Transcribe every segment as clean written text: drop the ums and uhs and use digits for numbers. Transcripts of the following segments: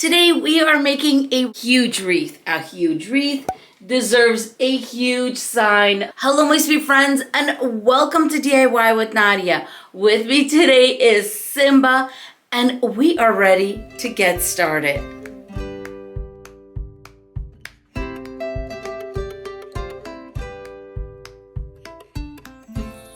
Today we are making a huge wreath. A huge wreath deserves a huge sign. Hello my sweet friends and welcome to DIY with Nadia. With me today is Simba and we are ready to get started.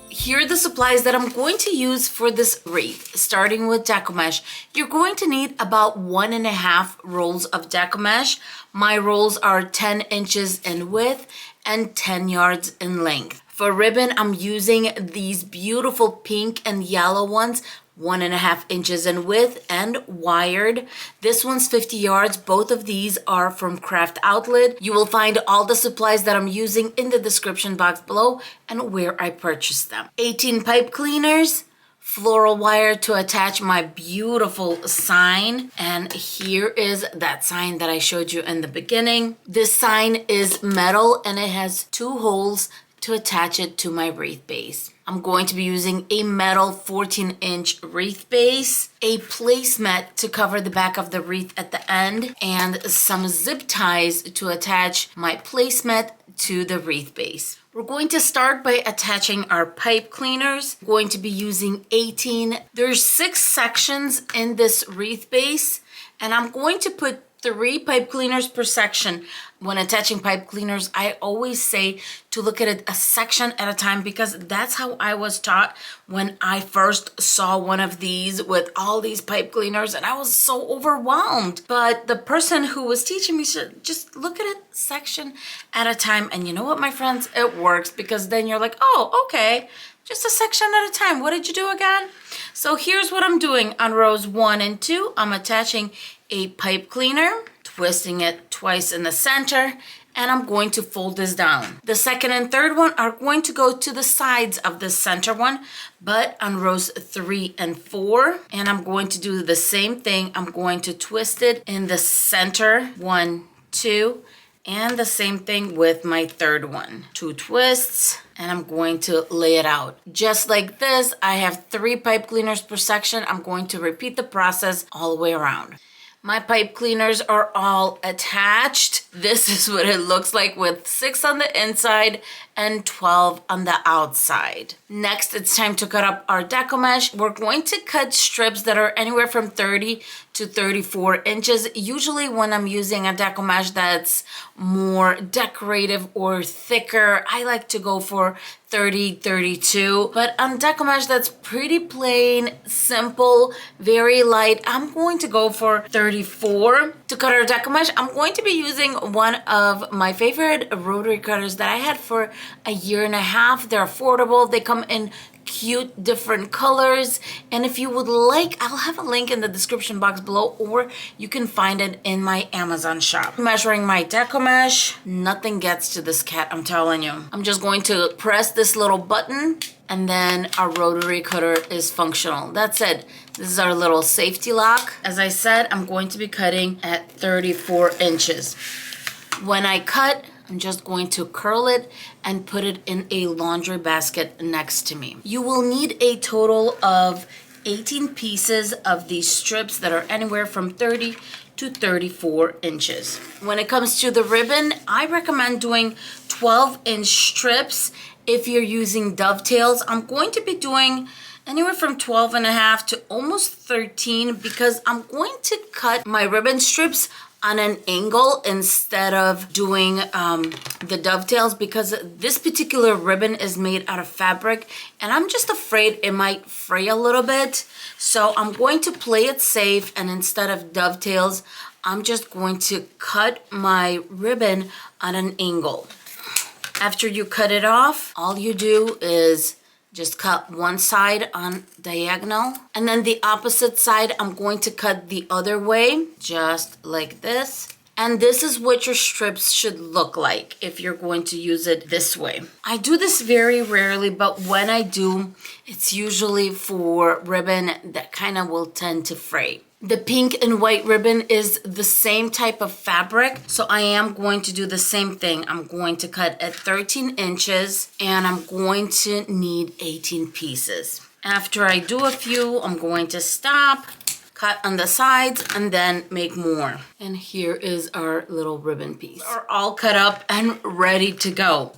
Here are the supplies that I'm going to use for this wreath. Starting with Deco Mesh, you're going to need about 1.5 rolls of Deco Mesh. My rolls are 10 inches in width and 10 yards in length. For ribbon, I'm using these beautiful pink and yellow ones, 1.5 inches in width and wired. This one's 50 yards. Both of these are from CraftOutlet. You will find all the supplies that I'm using in the description box below and where I purchased them. 18 pipe cleaners, floral wire to attach my beautiful sign. And here is that sign that I showed you in the beginning. This sign is metal and it has 2 holes to attach it to my wreath base. I'm going to be using a metal 14-inch wreath base, a placemat to cover the back of the wreath at the end, and some zip ties to attach my placemat to the wreath base. We're going to start by attaching our pipe cleaners. I'm going to be using 18. There's 6 sections in this wreath base, and I'm going to put 3 pipe cleaners per section. When attaching pipe cleaners, I always say to look at it a section at a time because that's how I was taught when I first saw one of these with all these pipe cleaners and I was so overwhelmed. But the person who was teaching me said, just look at it section at a time. And you know what, my friends? It works because then you're like, oh, okay. Just a section at a time. What did you do again? So here's what I'm doing. On rows 1 and 2, I'm attaching a pipe cleaner, twisting it twice in the center, and I'm going to fold this down. The second and third one are going to go to the sides of the center one, but on rows 3 and 4, and I'm going to do the same thing. I'm going to twist it in the center, 1, 2, and the same thing with my third one. 2 twists, and I'm going to lay it out. Just like this, I have 3 pipe cleaners per section. I'm going to repeat the process all the way around. My pipe cleaners are all attached. This is what it looks like with 6 on the inside and 12 on the outside. Next, it's time to cut up our Deco Mesh. We're going to cut strips that are anywhere from 30 to 34 inches. Usually when I'm using a Deco Mesh that's more decorative or thicker, I like to go for 30, 32. But on Deco Mesh that's pretty plain, simple, very light, I'm going to go for 34. To cut our Deco Mesh, I'm going to be using one of my favorite rotary cutters that I had for a year and a half. They're affordable. They come in cute different colors, and if you would like, I'll have a link in the description box below, or you can find it in my Amazon shop. Measuring my Deco Mesh, nothing gets to this cat, I'm telling you. I'm just going to press this little button and then our rotary cutter is functional. That's it. This is our little safety lock. As I said, I'm going to be cutting at 34 inches. When I cut, I'm just going to curl it and put it in a laundry basket next to me. You will need a total of 18 pieces of these strips that are anywhere from 30 to 34 inches. When it comes to the ribbon, I recommend doing 12-inch strips. If you're using dovetails, I'm going to be doing anywhere from 12.5 to almost 13 because I'm going to cut my ribbon strips on an angle instead of doing the dovetails because this particular ribbon is made out of fabric and I'm just afraid it might fray a little bit. So I'm going to play it safe, and instead of dovetails, I'm just going to cut my ribbon on an angle. After you cut it off, all you do is just cut one side on diagonal, and then the opposite side, I'm going to cut the other way, just like this. And this is what your strips should look like if you're going to use it this way. I do this very rarely, but when I do, it's usually for ribbon that kind of will tend to fray. The pink and white ribbon is the same type of fabric, so I am going to do the same thing. I'm going to cut at 13 inches and I'm going to need 18 pieces. After I do a few, I'm going to stop cut on the sides, and then make more. And here is our little ribbon piece. Are all cut up and ready to go.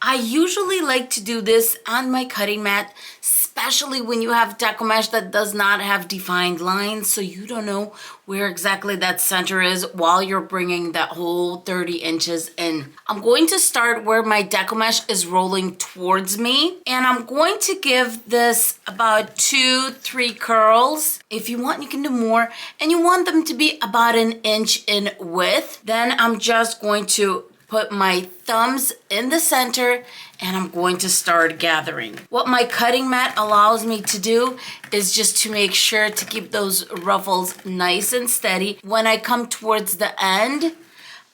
I usually like to do this on my cutting mat, especially when you have deco mesh that does not have defined lines, so you don't know where exactly that center is while you're bringing that whole 30 inches in. I'm going to start where my deco mesh is rolling towards me, and I'm going to give this about 2-3 curls. If you want, you can do more, and you want them to be about 1 inch in width. Then I'm just going to put my thumbs in the center, and I'm going to start gathering. What my cutting mat allows me to do is just to make sure to keep those ruffles nice and steady. When I come towards the end,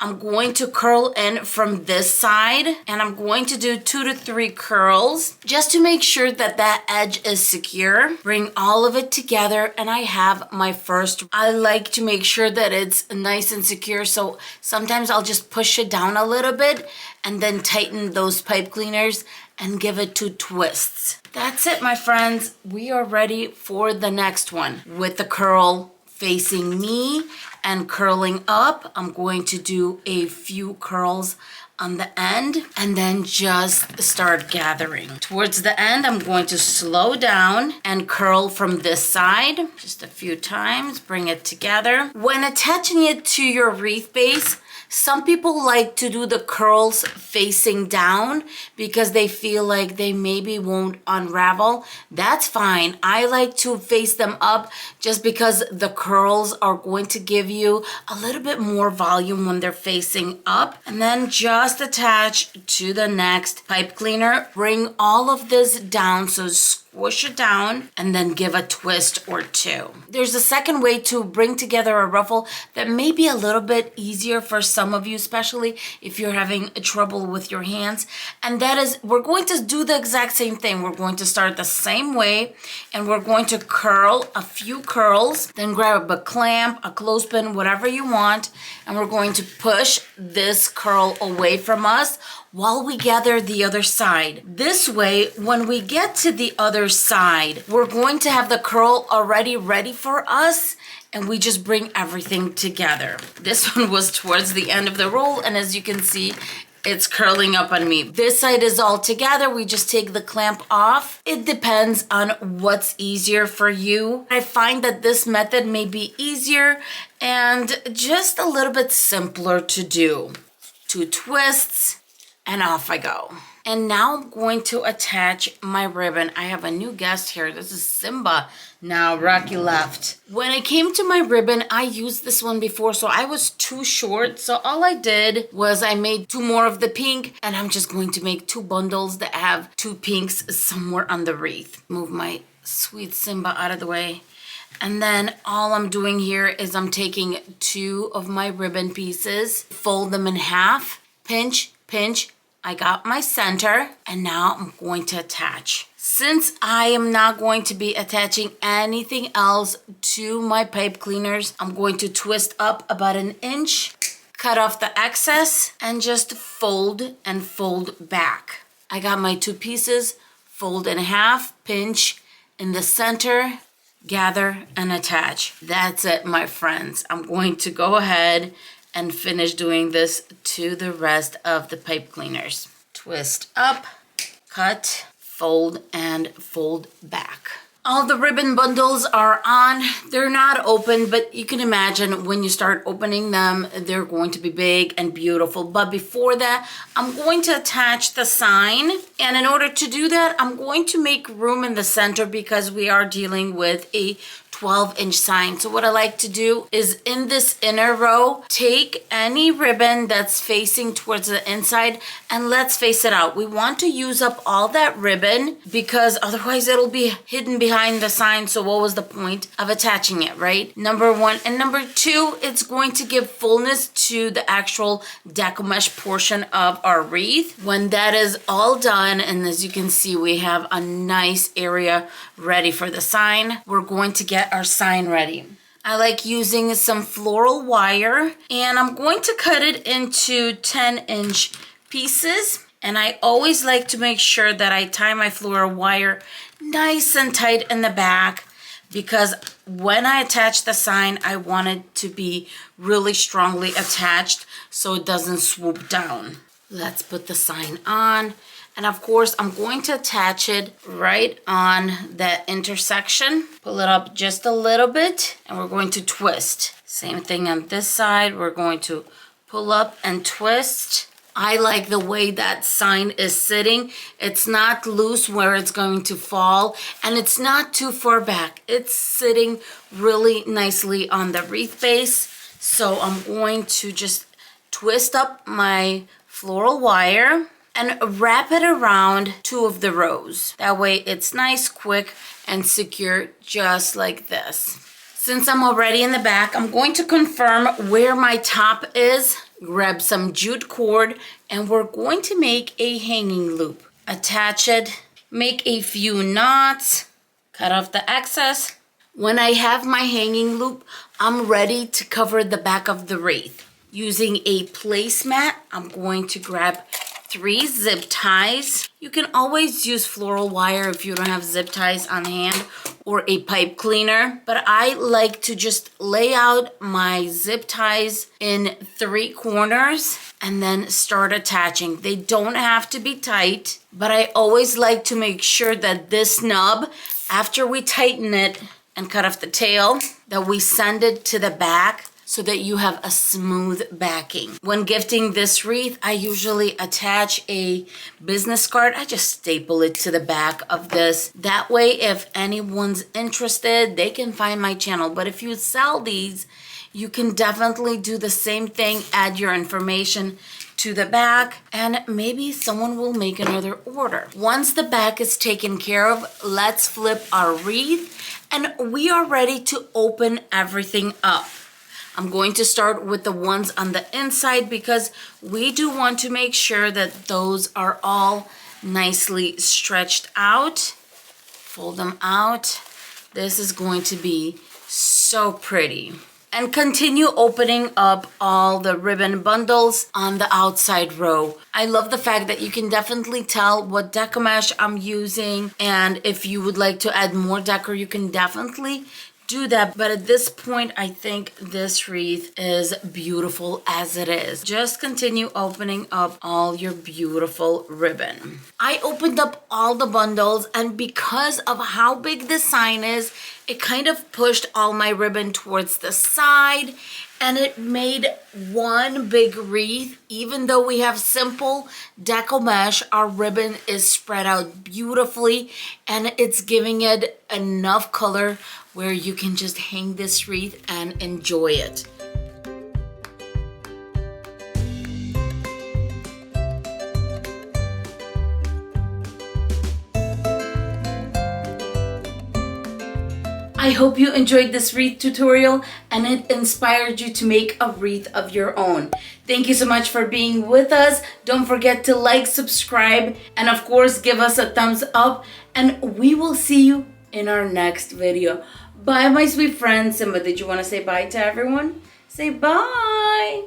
I'm going to curl in from this side, and I'm going to do 2 to 3 curls just to make sure that that edge is secure. Bring all of it together, and I have my first. I like to make sure that it's nice and secure, so sometimes I'll just push it down a little bit and then tighten those pipe cleaners and give it 2 twists. That's it, my friends. We are ready for the next one. With the curl facing me and curling up, I'm going to do a few curls on the end and then just start gathering. Towards the end, I'm going to slow down and curl from this side just a few times, bring it together. When attaching it to your wreath base, some people like to do the curls facing down because they feel like they maybe won't unravel. That's fine. I like to face them up just because the curls are going to give you a little bit more volume when they're facing up. And then just attach to the next pipe cleaner. Bring all of this down, so squish it down and then give a twist or 2. There's a second way to bring together a ruffle that may be a little bit easier for some of you, especially if you're having trouble with your hands. And that is, we're going to do the exact same thing. We're going to start the same way, and we're going to curl a few curls, then grab a clamp, a clothespin, whatever you want, and we're going to push this curl away from us while we gather the other side. This way, when we get to the other side, we're going to have the curl already ready for us, and we just bring everything together. This one was towards the end of the roll, and as you can see, it's curling up on me. This side is all together. We just take the clamp off. It depends on what's easier for you. I find that this method may be easier and just a little bit simpler to do. 2 twists, and off I go. And now I'm going to attach my ribbon. I have a new guest here. This is Simba. Now Rocky left. When it came to my ribbon, I used this one before, so I was too short. So all I did was I made 2 more of the pink, and I'm just going to make 2 bundles that have 2 pinks somewhere on the wreath. Move my sweet Simba out of the way. And then all I'm doing here is I'm taking 2 of my ribbon pieces, fold them in half, pinch, pinch. I got my center, and now I'm going to attach. Since I am not going to be attaching anything else to my pipe cleaners, I'm going to twist up about 1 inch, cut off the excess, and just fold and fold back. I got my 2 pieces, fold in half, pinch in the center, gather, and attach. That's it, my friends. I'm going to go ahead and finish doing this to the rest of the pipe cleaners. Twist up, cut, fold, and fold back. All the ribbon bundles are on. They're not open, but you can imagine when you start opening them, they're going to be big and beautiful. But before that, I'm going to attach the sign. And in order to do that, I'm going to make room in the center because we are dealing with a 12-inch sign. So what I like to do is in this inner row, take any ribbon that's facing towards the inside and let's face it out. We want to use up all that ribbon because otherwise it'll be hidden behind the sign. So what was the point of attaching it, right? Number 1. And number 2, it's going to give fullness to the actual deco mesh portion of our wreath. When that is all done, and as you can see, we have a nice area ready for the sign, we're going to get our sign ready. I like using some floral wire, and I'm going to cut it into 10-inch pieces. And I always like to make sure that I tie my floral wire nice and tight in the back because when I attach the sign, I want it to be really strongly attached so it doesn't swoop down. Let's put the sign on. And of course, I'm going to attach it right on the intersection. Pull it up just a little bit and we're going to twist. Same thing on this side. We're going to pull up and twist. I like the way that sign is sitting. It's not loose where it's going to fall, and it's not too far back. It's sitting really nicely on the wreath base. So I'm going to just twist up my floral wire and wrap it around 2 of the rows. That way it's nice, quick, and secure, just like this. Since I'm already in the back, I'm going to confirm where my top is. Grab some jute cord, and we're going to make a hanging loop. Attach it, make a few knots, cut off the excess. When I have my hanging loop, I'm ready to cover the back of the wreath. Using a placemat, I'm going to grab 3 zip ties. You can always use floral wire if you don't have zip ties on hand, or a pipe cleaner, but I like to just lay out my zip ties in 3 corners and then start attaching. They don't have to be tight, but I always like to make sure that this nub, after we tighten it and cut off the tail, that we send it to the back so that you have a smooth backing. When gifting this wreath, I usually attach a business card. I just staple it to the back of this. That way, if anyone's interested, they can find my channel. But if you sell these, you can definitely do the same thing, add your information to the back, and maybe someone will make another order. Once the back is taken care of, let's flip our wreath, and we are ready to open everything up. I'm going to start with the ones on the inside because we do want to make sure that those are all nicely stretched out. Fold them out. This is going to be so pretty. And continue opening up all the ribbon bundles on the outside row. I love the fact that you can definitely tell what deco mesh I'm using, and if you would like to add more decor, you can definitely do that. But at this point, I think this wreath is beautiful as it is. Just continue opening up all your beautiful ribbon. I opened up all the bundles, and because of how big the sign is, it kind of pushed all my ribbon towards the side, and it made one big wreath. Even though we have simple deco mesh, our ribbon is spread out beautifully, and it's giving it enough color where you can just hang this wreath and enjoy it. I hope you enjoyed this wreath tutorial and it inspired you to make a wreath of your own. Thank you so much for being with us. Don't forget to like, subscribe, and of course give us a thumbs up, and we will see you in our next video. Bye, my sweet friends. Simba, did you want to say bye to everyone? Say bye.